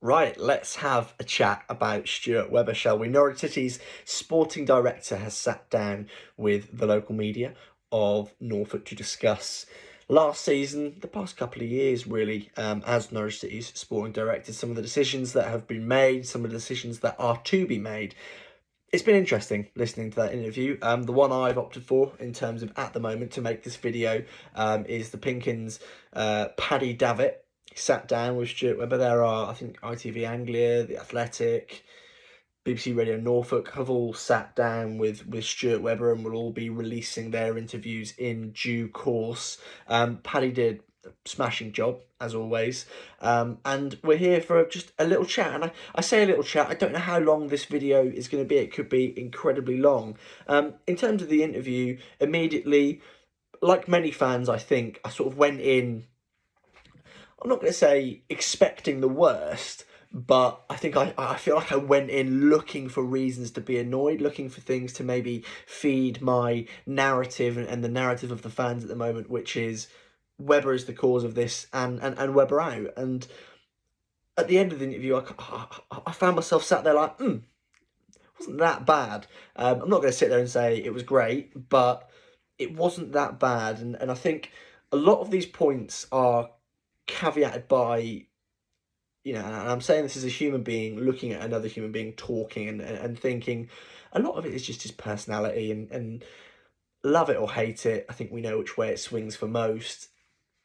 Right, let's have a chat about Stuart Webber, shall we? Norwich City's sporting director has sat down with the local media of Norfolk to discuss last season, the past couple of years, really, as Norwich City's sporting director, some of the decisions that have been made, some of the decisions that are to be made. It's been interesting listening to that interview. The one I've opted for in terms of at the moment to make this video is the Pinkins Paddy Davitt. He sat down with Stuart Webber. There are, I think, ITV Anglia, The Athletic, BBC Radio Norfolk have all sat down with Stuart Webber and will all be releasing their interviews in due course. Paddy did a smashing job, as always. And we're here for just a little chat. And I say a little chat, I don't know how long this video is going to be. It could be incredibly long. In terms of the interview, immediately, like many fans, I think, I sort of went in, I'm not going to say expecting the worst, but I think I feel like I went in looking for reasons to be annoyed, looking for things to maybe feed my narrative and the narrative of the fans at the moment, which is Webber is the cause of this and Webber out. And at the end of the interview, I found myself sat there like, wasn't that bad. I'm not going to sit there and say it was great, but it wasn't that bad. And I think a lot of these points are caveated by, and I'm saying this as a human being looking at another human being talking and thinking, a lot of it is just his personality and love it or hate it. I think we know which way it swings for most.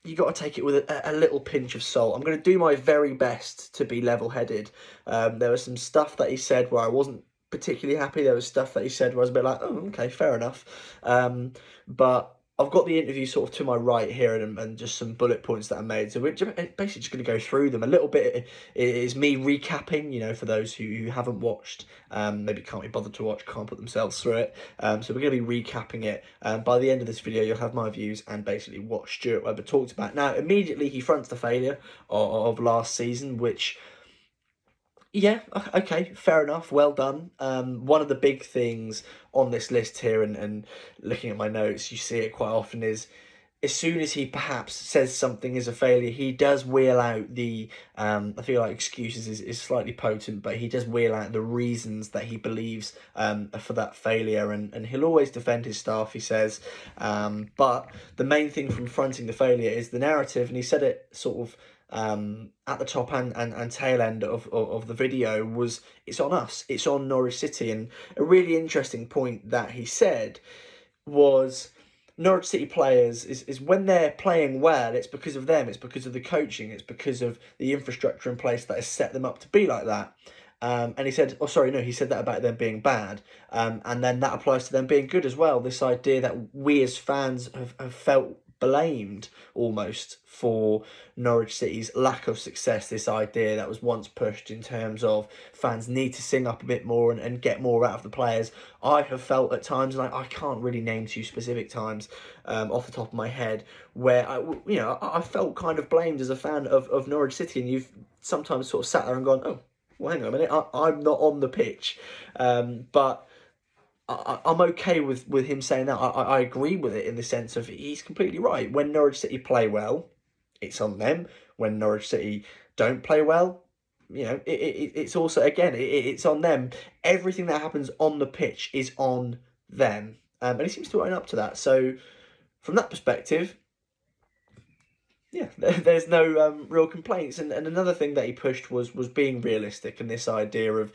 You got to take it with a little pinch of salt. I'm going to do my very best to be level-headed. There was some stuff that he said where I wasn't particularly happy. There was stuff that he said where I was a bit like, oh, okay, fair enough. But I've got the interview sort of to my right here and just some bullet points that I made. So we're basically just going to go through them. A little bit is me recapping, for those who haven't watched, maybe can't be bothered to watch, can't put themselves through it. So we're going to be recapping it. By the end of this video, you'll have my views and basically what Stuart Webber talked about. Now, immediately he fronts the failure of last season, which... yeah, okay, fair enough, well done. One of the big things on this list here, and looking at my notes, you see it quite often, is as soon as he perhaps says something is a failure, he does wheel out the, I feel like excuses is slightly potent, but he does wheel out the reasons that he believes for that failure, and he'll always defend his staff, he says. But the main thing from fronting the failure is the narrative, and he said it sort of at the top and tail end of the video, was it's on us, it's on Norwich City. And a really interesting point that he said was Norwich City players is when they're playing well, it's because of them, it's because of the coaching, it's because of the infrastructure in place that has set them up to be like that. And he said, he said that about them being bad. And then that applies to them being good as well. This idea that we as fans have felt blamed almost for Norwich City's lack of success. This idea that was once pushed in terms of fans need to sing up a bit more and get more out of the players. I have felt at times, and I can't really name two specific times off the top of my head, where I felt kind of blamed as a fan of Norwich City, and you've sometimes sort of sat there and gone, oh, well, hang on a minute, I'm not on the pitch. But I'm okay with him saying that. I agree with it in the sense of he's completely right. When Norwich City play well, it's on them. When Norwich City don't play well, it's also, again, it's on them. Everything that happens on the pitch is on them. And he seems to own up to that. So from that perspective, yeah, there's no real complaints. And another thing that he pushed was being realistic, and this idea of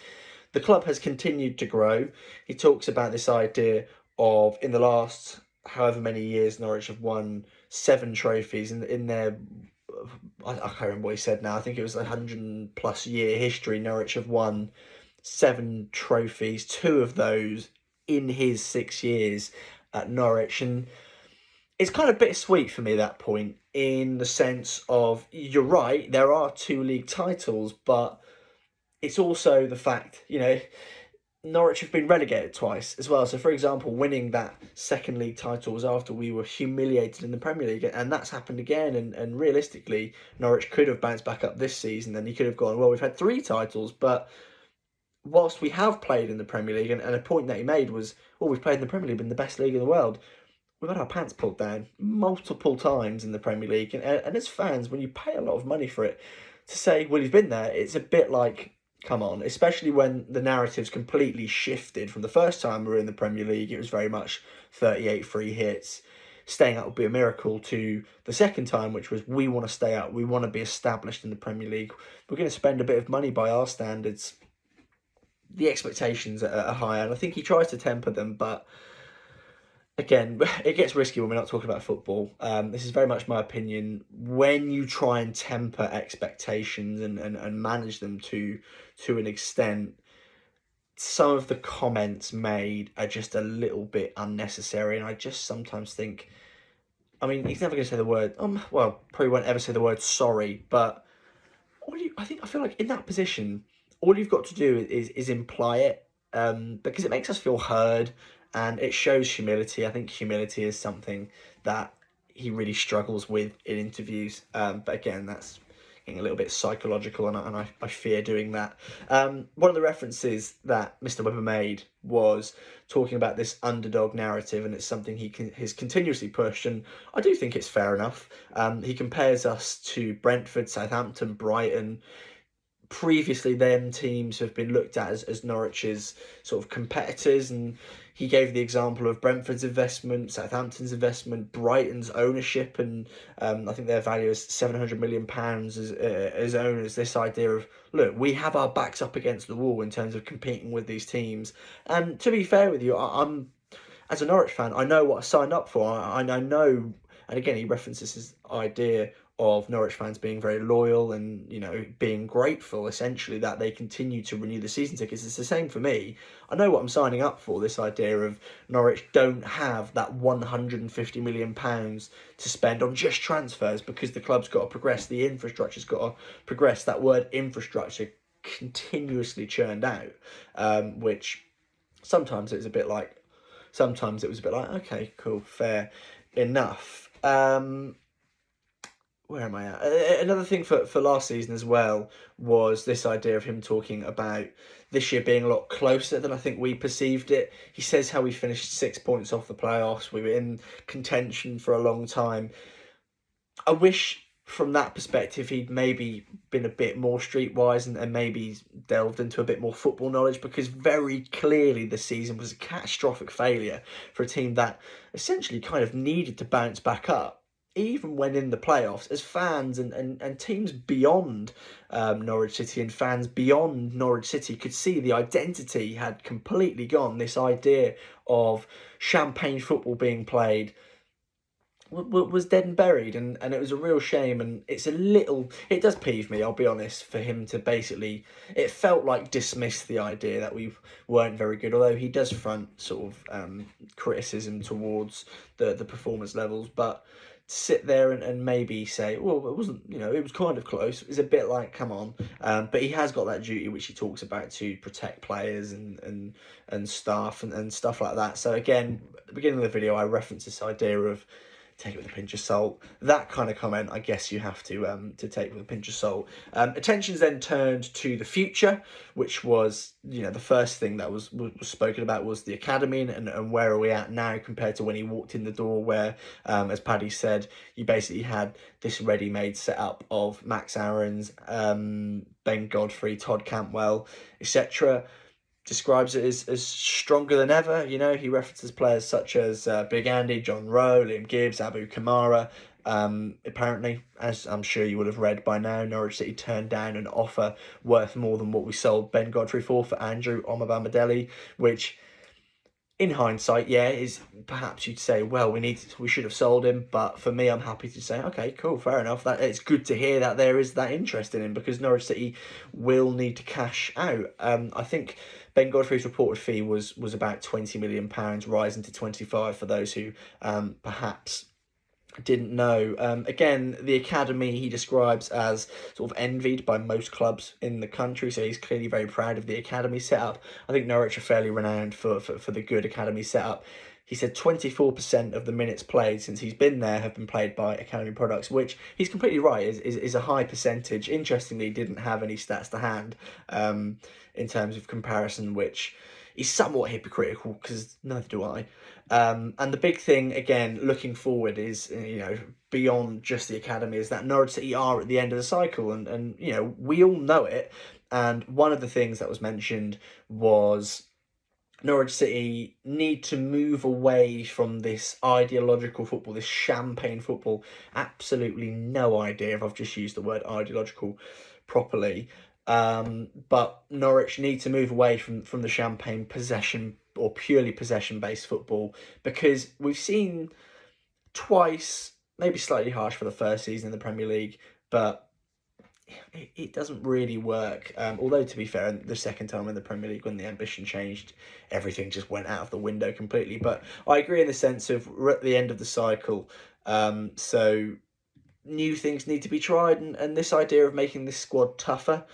the club has continued to grow. He talks about this idea of, in the last however many years, Norwich have won 7 trophies in their, I can't remember what he said now, I think it was a 100+ year history. Norwich have won 7 trophies, 2 of those in his 6 years at Norwich. And it's kind of bittersweet for me, that point, in the sense of, you're right, there are 2 league titles, but it's also the fact, Norwich have been relegated twice as well. So, for example, winning that second league title was after we were humiliated in the Premier League, and that's happened again. And realistically, Norwich could have bounced back up this season, and he could have gone, well, we've had 3 titles, but whilst we have played in the Premier League, and a point that he made was, well, we've played in the Premier League, been the best league in the world. We've had our pants pulled down multiple times in the Premier League, and as fans, when you pay a lot of money for it, to say, well, he's been there, it's a bit like, come on, especially when the narrative's completely shifted from the first time we were in the Premier League. It was very much 38 free hits. Staying up would be a miracle, to the second time, which was we want to stay up, we want to be established in the Premier League. We're going to spend a bit of money by our standards. The expectations are higher, and I think he tries to temper them, but again, it gets risky when we're not talking about football. This is very much my opinion. When you try and temper expectations and manage them to an extent, some of the comments made are just a little bit unnecessary, and I just sometimes think, I mean, he's never going to say the word, well, probably won't ever say the word sorry, but I feel like in that position, all you've got to do is imply it, because it makes us feel heard, and it shows humility. I think humility is something that he really struggles with in interviews. But again, that's getting a little bit psychological, and I fear doing that. One of the references that Mr. Webber made was talking about this underdog narrative, and it's something he's continuously pushed, and I do think it's fair enough. He compares us to Brentford, Southampton, Brighton. Previously, them teams have been looked at as Norwich's sort of competitors, and he gave the example of Brentford's investment, Southampton's investment, Brighton's ownership, and I think their value is £700 million as owners. This idea of, look, we have our backs up against the wall in terms of competing with these teams. And to be fair with you, I'm as a Norwich fan, I know what I signed up for. I know, and again, he references his idea of Norwich fans being very loyal and, you know, being grateful, essentially, that they continue to renew the season tickets. It's the same for me. I know what I'm signing up for, this idea of Norwich don't have that £150 million to spend on just transfers, because the club's got to progress, the infrastructure's got to progress. That word infrastructure continuously churned out, which sometimes it was a bit like, okay, cool, fair enough. Where am I at? Another thing for last season as well was this idea of him talking about this year being a lot closer than I think we perceived it. He says how we finished 6 points off the playoffs. We were in contention for a long time. I wish from that perspective he'd maybe been a bit more streetwise and maybe delved into a bit more football knowledge, because very clearly the season was a catastrophic failure for a team that essentially kind of needed to bounce back up. Even when in the playoffs, as fans and teams beyond Norwich City and fans beyond Norwich City could see, the identity had completely gone. This idea of champagne football being played was dead and buried, and it was a real shame. And it does peeve me, I'll be honest, for him to basically, it felt like, dismiss the idea that we weren't very good, although he does front sort of criticism towards the performance levels. But sit there and maybe say, well, it wasn't, it was kind of close, it's a bit like, come on. But he has got that duty which he talks about to protect players and staff and stuff like that. So again, at the beginning of the video, I referenced this idea of take it with a pinch of salt. That kind of comment, I guess you have to take with a pinch of salt. Attention's then turned to the future, which was, the first thing that was spoken about was the academy and where are we at now compared to when he walked in the door, where, as Paddy said, you basically had this ready-made setup of Max Aarons, Ben Godfrey, Todd Cantwell, etc. Describes it as stronger than ever. He references players such as Big Andy, John Rowe, Liam Gibbs, Abu Kamara. Apparently, as I'm sure you would have read by now, Norwich City turned down an offer worth more than what we sold Ben Godfrey for Andrew Omobamidele, which, in hindsight, is perhaps you'd say, well, we should have sold him. But for me, I'm happy to say, okay, cool, fair enough. That it's good to hear that there is that interest in him, because Norwich City will need to cash out. I think Ben Godfrey's reported fee was about £20 million, rising to 25 for those who perhaps didn't know. Again, the academy he describes as sort of envied by most clubs in the country, so he's clearly very proud of the academy setup. I think Norwich are fairly renowned for the good academy setup. He said 24% of the minutes played since he's been there have been played by academy products, which he's completely right, is a high percentage. Interestingly, he didn't have any stats to hand in terms of comparison, which he's somewhat hypocritical because neither do I. And the big thing, again, looking forward is, beyond just the academy, is that Norwich City are at the end of the cycle. And we all know it. And one of the things that was mentioned was Norwich City need to move away from this ideological football, this champagne football. Absolutely no idea if I've just used the word ideological properly. But Norwich need to move away from the champagne possession or purely possession-based football, because we've seen twice, maybe slightly harsh for the first season in the Premier League, but it doesn't really work. Although, to be fair, the second time in the Premier League, when the ambition changed, everything just went out of the window completely. But I agree in the sense of we're at the end of the cycle. So new things need to be tried. And this idea of making this squad tougher,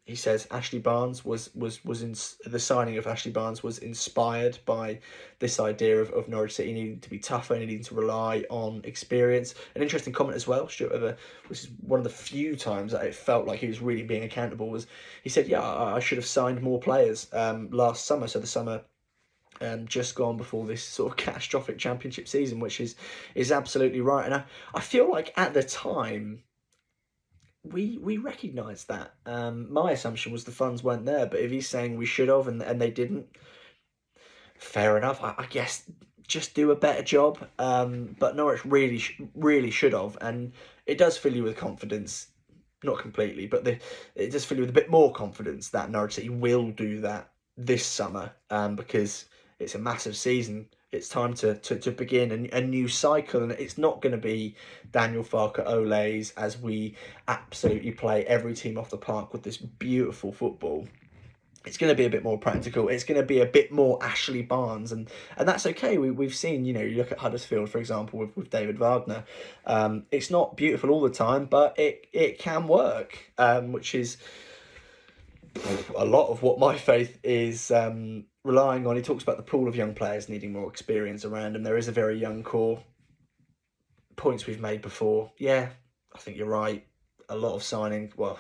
he says Ashley Barnes was in the signing of Ashley Barnes was inspired by this idea of Norwich City needing to be tougher, needing to rely on experience. An interesting comment as well, Stuart, which is one of the few times that it felt like he was really being accountable, was he said, "Yeah, I should have signed more players last summer." So the summer just gone before this sort of catastrophic championship season, which is absolutely right. And I feel like at the time, we recognised that. My assumption was the funds weren't there, but if he's saying we should have and they didn't, fair enough. I guess just do a better job. But Norwich really should have, and it does fill you with confidence. Not completely, but it does fill you with a bit more confidence that Norwich City will do that this summer, because it's a massive season. It's time to begin a new cycle, and it's not going to be Daniel Farke Ole's as we absolutely play every team off the park with this beautiful football. It's going to be a bit more practical. It's going to be a bit more Ashley Barnes, and that's okay. We've seen, you look at Huddersfield, for example, with David Wagner. It's not beautiful all the time, but it can work, which is a lot of what my faith is relying on. He talks about the pool of young players needing more experience around them. There is a very young core. Points we've made before. Yeah, I think you're right. A lot of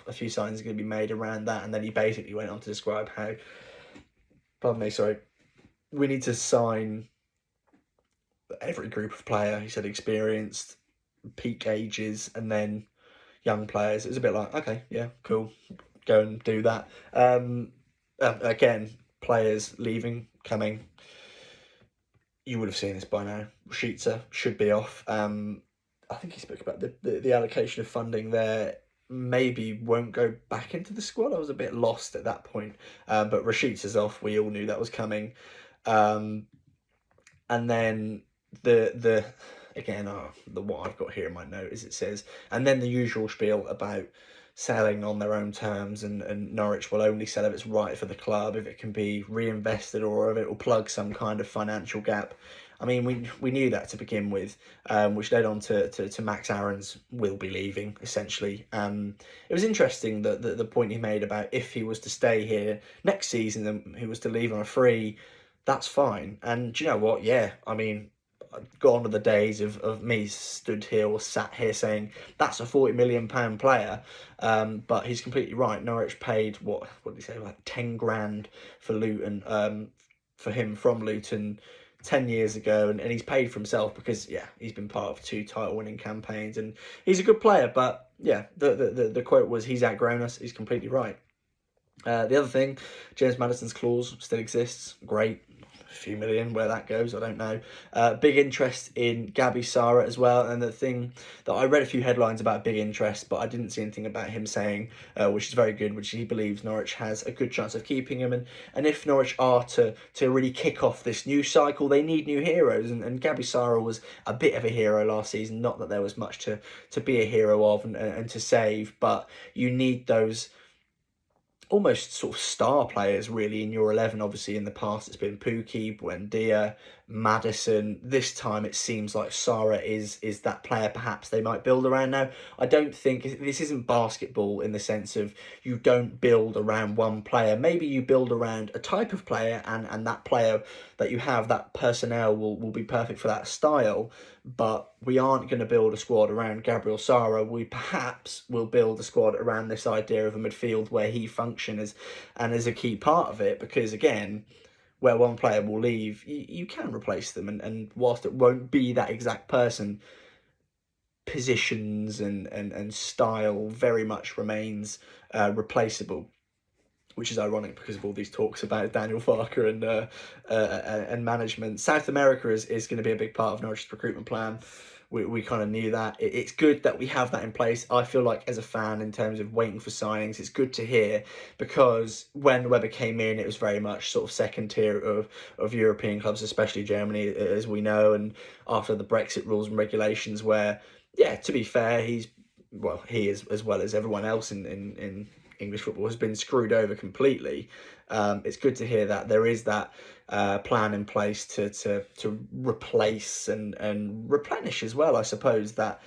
a few signings are going to be made around that. And then he basically went on to describe how, we need to sign every group of player. He said experienced, peak ages, and then young players. It was a bit like, okay, yeah, cool, go and do that. Again, players leaving, coming. You would have seen this by now. Rashica should be off. I think he spoke about the allocation of funding there. Maybe won't go back into the squad. I was a bit lost at that point. But Rashica's off. We all knew that was coming. And then the what I've got here in my note is it says, and then the usual spiel about selling on their own terms, and Norwich will only sell if it's right for the club, if it can be reinvested, or if it will plug some kind of financial gap. I mean, we knew that to begin with, which led on to Max Aaron's will be leaving, essentially. It was interesting that the point he made about if he was to stay here next season and he was to leave on a free, that's fine. And do you know what? Yeah, I mean, gone are the days of me stood here or sat here saying that's a £40 million player, but he's completely right. Norwich paid what did he say, like 10 grand for Luton, for him from Luton 10 years ago, and he's paid for himself because he's been part of 2 title winning campaigns and he's a good player. But the quote was, he's outgrown us. He's completely right. The other thing, James Maddison's clause still exists. Great. A few million, where that goes, I don't know. Big interest in Gabby Sara as well. And the thing that I read a few headlines about big interest, but I didn't see anything about him saying, which is very good, which he believes Norwich has a good chance of keeping him. And if Norwich are to really kick off this new cycle, they need new heroes. And Gabby Sara was a bit of a hero last season. Not that there was much to be a hero of and to save, but you need those almost sort of star players really in your 11. Obviously in the past it's been Pukki, Buendia, Maddison. This time it seems like Sara is that player perhaps they might build around now. I don't think this isn't basketball in the sense of you don't build around one player. Maybe you build around a type of player, and that player that you have, that personnel will be perfect for that style. But we aren't going to build a squad around Gabriel Sara. We perhaps will build a squad around this idea of a midfield where he functions as a key part of it, because again, where one player will leave, you can replace them, and whilst it won't be that exact person, positions and style very much remains replaceable, which is ironic because of all these talks about Daniel Farker and management. South America is going to be a big part of Norwich's recruitment plan. We kind of knew that. It's good that we have that in place. I feel like as a fan, in terms of waiting for signings, it's good to hear, because when Webber came in, it was very much sort of second tier of European clubs, especially Germany, as we know, and after the Brexit rules and regulations, where, yeah, to be fair, he is, as well as everyone else in English football, has been screwed over completely. It's good to hear that there is that plan in place to replace and replenish as well, I suppose, that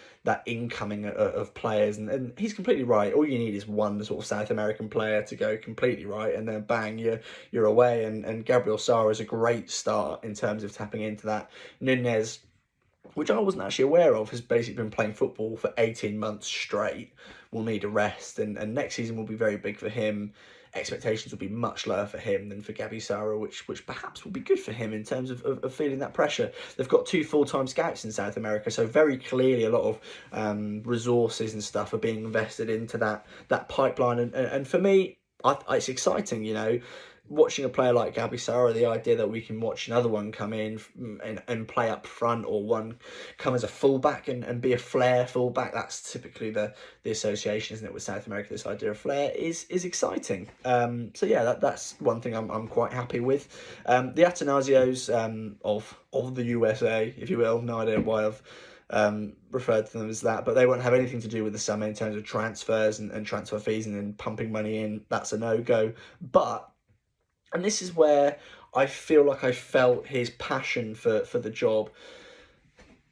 incoming of players. And he's completely right. All you need is one sort of South American player to go completely right, and then bang, you're away. And Gabriel Sara is a great start in terms of tapping into that. Nunez, which I wasn't actually aware of, has basically been playing football for 18 months straight, will need a rest, and next season will be very big for him. Expectations will be much lower for him than for Gabi Sara, which perhaps will be good for him in terms of feeling that pressure. They've got 2 full-time scouts in South America, so very clearly a lot of resources and stuff are being invested into that pipeline. And for me, it's exciting, watching a player like Gabi Sara, the idea that we can watch another one come in and play up front, or one come as a fullback and be a flair fullback. That's typically the association, isn't it, with South America? This idea of flair is exciting. So yeah, that's one thing I'm quite happy with. The Atanasios of the USA, if you will. No idea why I've referred to them as that, but they won't have anything to do with the summer in terms of transfers and transfer fees and then pumping money in. That's a no-go. But, and this is where I feel like I felt his passion for the job.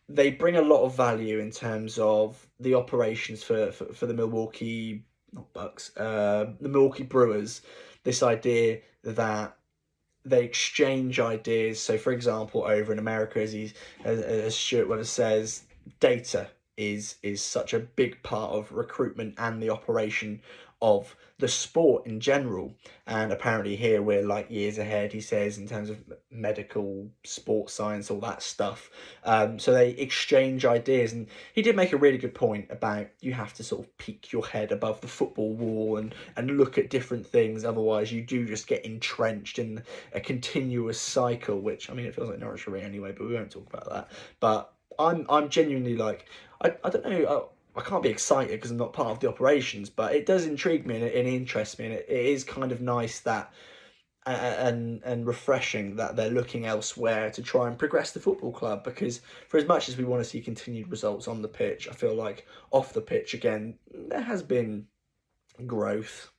They bring a lot of value in terms of the operations for the Milwaukee, not Bucks, the Milwaukee Brewers. This idea that they exchange ideas. So, for example, over in America, as Stuart Weber says, data is such a big part of recruitment and the operation of the sport in general. And apparently here we're like years ahead, he says, in terms of medical, sports science, all that stuff. So they exchange ideas, and he did make a really good point about you have to sort of peek your head above the football wall and look at different things. Otherwise you do just get entrenched in a continuous cycle, which, I mean, it feels like Norwich City anyway, but we won't talk about that. But I'm genuinely like, I don't know, I can't be excited because I'm not part of the operations, but it does intrigue me and it interests me, and it is kind of nice that and refreshing that they're looking elsewhere to try and progress the football club. Because for as much as we want to see continued results on the pitch, I feel like off the pitch, again, there has been growth,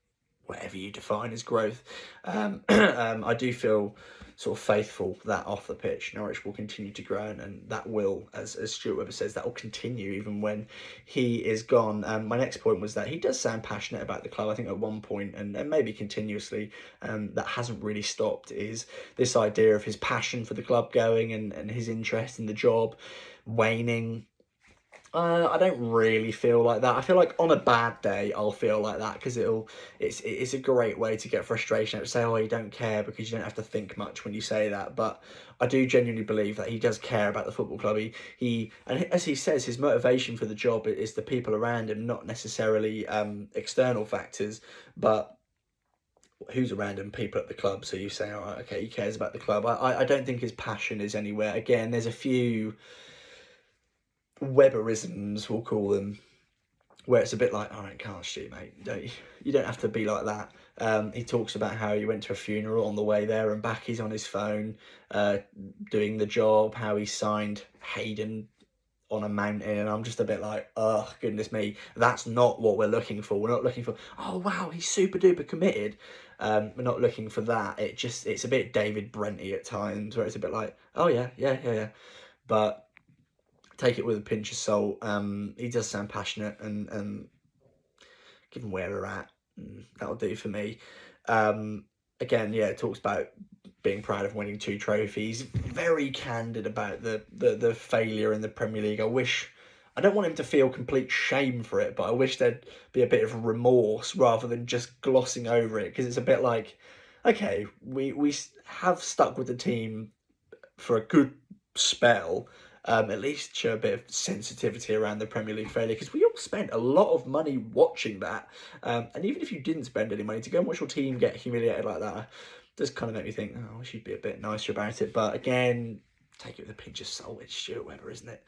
whatever you define as growth. I do feel sort of faithful that off the pitch Norwich will continue to grow, and that will, as Stuart Weber says, that will continue even when he is gone. My next point was that he does sound passionate about the club. I think at one point, and maybe continuously, that hasn't really stopped, is this idea of his passion for the club going and his interest in the job waning. I don't really feel like that. I feel like on a bad day, I'll feel like that, because it's a great way to get frustration out of, say, oh, you don't care, because you don't have to think much when you say that. But I do genuinely believe that he does care about the football club. He and as he says, his motivation for the job is the people around him, not necessarily external factors, but who's around him, people at the club. So you say, oh, okay, he cares about the club. I don't think his passion is anywhere. Again, there's a few Weberisms, we'll call them, where it's a bit like, all right, can't shoot, mate. You don't have to be like that. He talks about how he went to a funeral on the way there and back. He's on his phone doing the job. How he signed Hayden on a mountain, and I'm just a bit like, oh goodness me, that's not what we're looking for. We're not looking for, oh wow, he's super duper committed. We're not looking for that. It's a bit David Brenty at times, where it's a bit like, oh yeah, but take it with a pinch of salt. He does sound passionate, and given where we're at, that'll do for me. Again, yeah, it talks about being proud of winning 2 trophies. Very candid about the failure in the Premier League. I don't want him to feel complete shame for it, but I wish there'd be a bit of remorse rather than just glossing over it, because it's a bit like, okay, we have stuck with the team for a good spell. At least show a bit of sensitivity around the Premier League failure, because we all spent a lot of money watching that. And even if you didn't spend any money, to go and watch your team get humiliated like that does kind of make me think, oh, I should be a bit nicer about it. But again, take it with a pinch of salt. It's Stuart Webber, isn't it?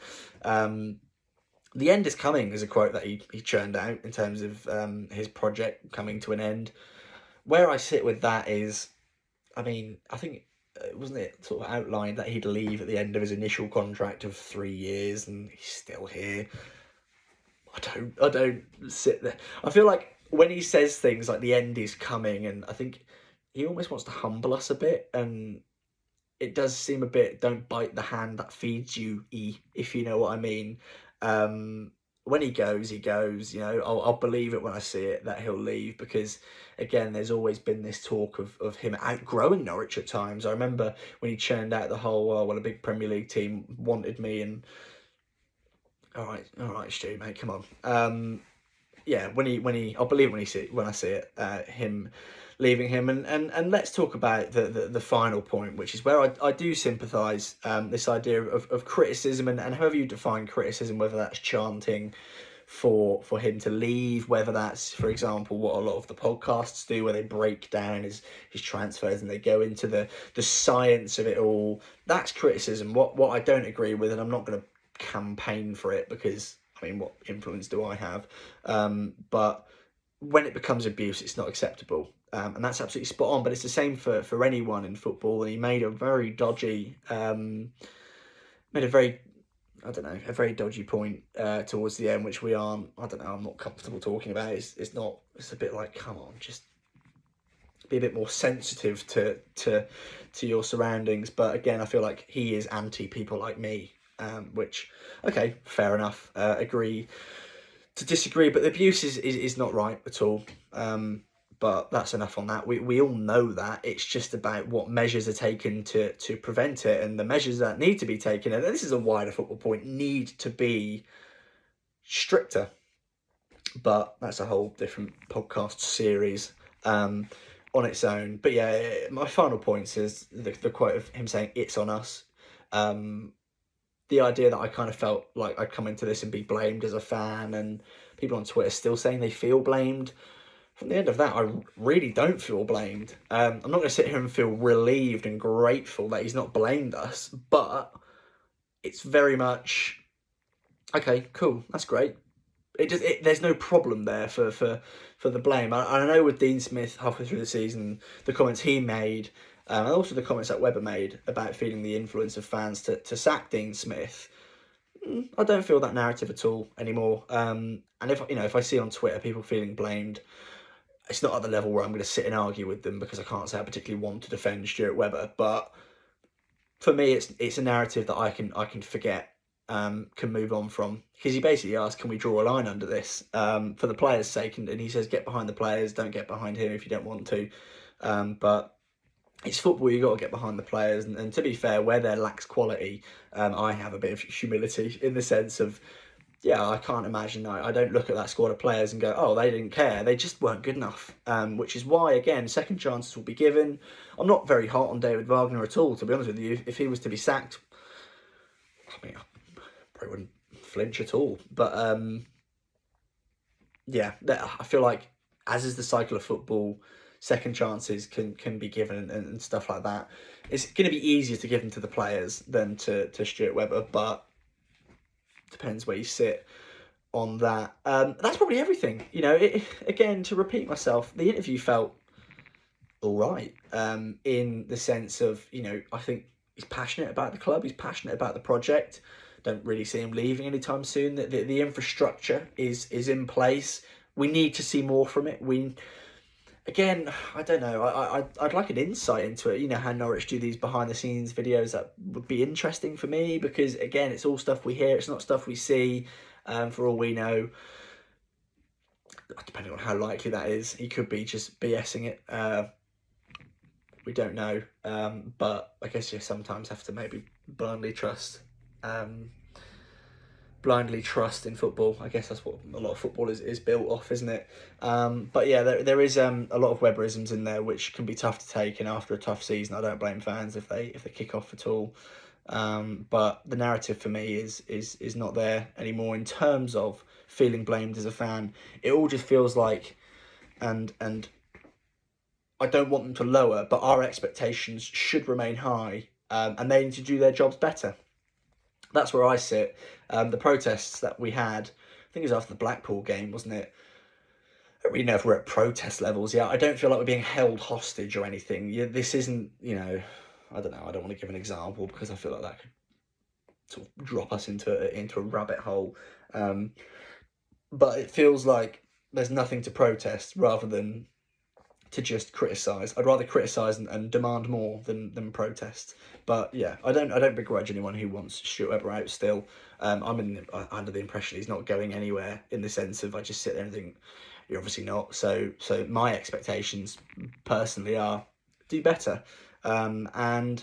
The end is coming is a quote that he churned out in terms of his project coming to an end. Where I sit with that is, I mean, I think, wasn't it sort of outlined that he'd leave at the end of his initial contract of 3 years, and he's still here. I don't sit there. I feel like when he says things like the end is coming, and I think he almost wants to humble us a bit, and it does seem a bit don't bite the hand that feeds you, if you know what I mean. When he goes, he goes. You know, I'll believe it when I see it that he'll leave, because again, there's always been this talk of him outgrowing Norwich at times. I remember when he churned out the whole, oh, well, a big Premier League team wanted me, and all right, Stu, mate, come on. Yeah, I'll believe when I see it, him leaving him, and let's talk about the final point, which is where I do sympathise, this idea of criticism, and however you define criticism, whether that's chanting for him to leave, whether that's, for example, what a lot of the podcasts do, where they break down his transfers and they go into the science of it all. That's criticism. What I don't agree with, and I'm not going to campaign for it, because I mean, what influence do I have? But when it becomes abuse, it's not acceptable. And that's absolutely spot on. But it's the same for anyone in football. And he made a very dodgy, made a very, I don't know, a very dodgy point towards the end, which we aren't, I don't know, I'm not comfortable talking about. It's not, it's a bit like, come on, just be a bit more sensitive to your surroundings. But again, I feel like he is anti people like me, which, okay, fair enough, agree to disagree, but the abuse is not right at all. But that's enough on that. We all know that. It's just about what measures are taken to prevent it, and the measures that need to be taken, and this is a wider football point, need to be stricter. But that's a whole different podcast series on its own. But yeah, my final point is the quote of him saying, "It's on us." The idea that I kind of felt like I'd come into this and be blamed as a fan, and people on Twitter still saying they feel blamed. From the end of that, I really don't feel blamed. I'm not going to sit here and feel relieved and grateful that he's not blamed us, but it's very much, okay, cool, that's great. There's no problem there for the blame. I know with Dean Smith halfway through the season, the comments he made, and also the comments that Webber made about feeling the influence of fans to sack Dean Smith, I don't feel that narrative at all anymore. And if I see on Twitter people feeling blamed, it's not at the level where I'm going to sit and argue with them, because I can't say I particularly want to defend Stuart Webber. But for me, it's a narrative that I can forget, can move on from, because he basically asked, can we draw a line under this, for the players' sake, and he says, get behind the players, don't get behind him if you don't want to. But it's football, you got to get behind the players, and to be fair, where there lacks quality, I have a bit of humility, in the sense of, yeah, I can't imagine. I don't look at that squad of players and go, oh, they didn't care. They just weren't good enough. Which is why, again, second chances will be given. I'm not very hot on David Wagner at all, to be honest with you. If he was to be sacked, I mean, I probably wouldn't flinch at all. But yeah, I feel like, as is the cycle of football, second chances can be given, and stuff like that. It's going to be easier to give them to the players than to Stuart Webber, but depends where you sit on that. That's probably everything. You know, again, to repeat myself, the interview felt all right, in the sense of, you know, I think he's passionate about the club, he's passionate about the project. Don't really see him leaving anytime soon. The infrastructure is in place. We need to see more from it. Again, I don't know. I'd like an insight into it. You know how Norwich do these behind the scenes videos. That would be interesting for me, because again, it's all stuff we hear. It's not stuff we see. For all we know, depending on how likely that is, he could be just BSing it. We don't know. But I guess you sometimes have to maybe blindly trust blindly trust in football. I guess that's what a lot of football is built off, isn't it? But yeah, there is a lot of Webberisms in there which can be tough to take, and after a tough season, I don't blame fans if they kick off at all. But the narrative for me is not there anymore in terms of feeling blamed as a fan. It all just feels like, and I don't want them to lower, but our expectations should remain high, and they need to do their jobs better. That's where I sit. The protests that we had, I think it was after the Blackpool game, wasn't it? I don't really know if we're at protest levels yet. I don't feel like we're being held hostage or anything. This isn't, I don't know. I don't want to give an example because I feel like that could sort of drop us into a rabbit hole. But it feels like there's nothing to protest rather than to just criticise. I'd rather criticise and demand more than protest. But yeah, I don't begrudge anyone who wants Stuart Webber out still. I'm under the impression he's not going anywhere, in the sense of I just sit there and think, you're obviously not. So my expectations personally are do better. And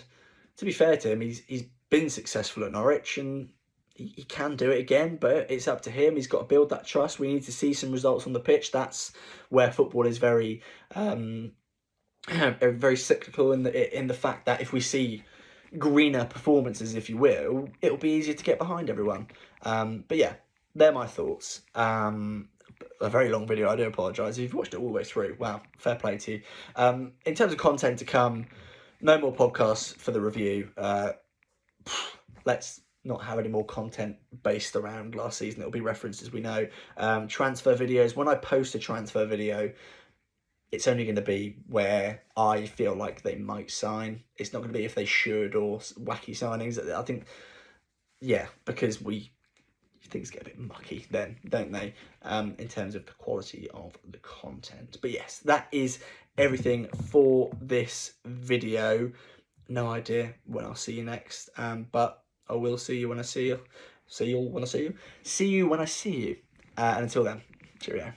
to be fair to him, he's been successful at Norwich, and he can do it again, but it's up to him. He's got to build that trust. We need to see some results on the pitch. That's where football is very very cyclical in the fact that if we see greener performances, if you will, it'll be easier to get behind everyone. But yeah, they're my thoughts. A very long video, I do apologise. If you've watched it all the way through, wow, fair play to you. In terms of content to come, no more podcasts for the review. Let's not have any more content based around last season. It'll be referenced, as we know. Transfer videos. When I post a transfer video, it's only going to be where I feel like they might sign. It's not going to be if they should or wacky signings. I think, yeah, because things get a bit mucky then, don't they, in terms of the quality of the content. But yes, that is everything for this video. No idea when I'll see you next, but I will see you when I see you. See you when I see you. See you when I see you. And until then, cheerio.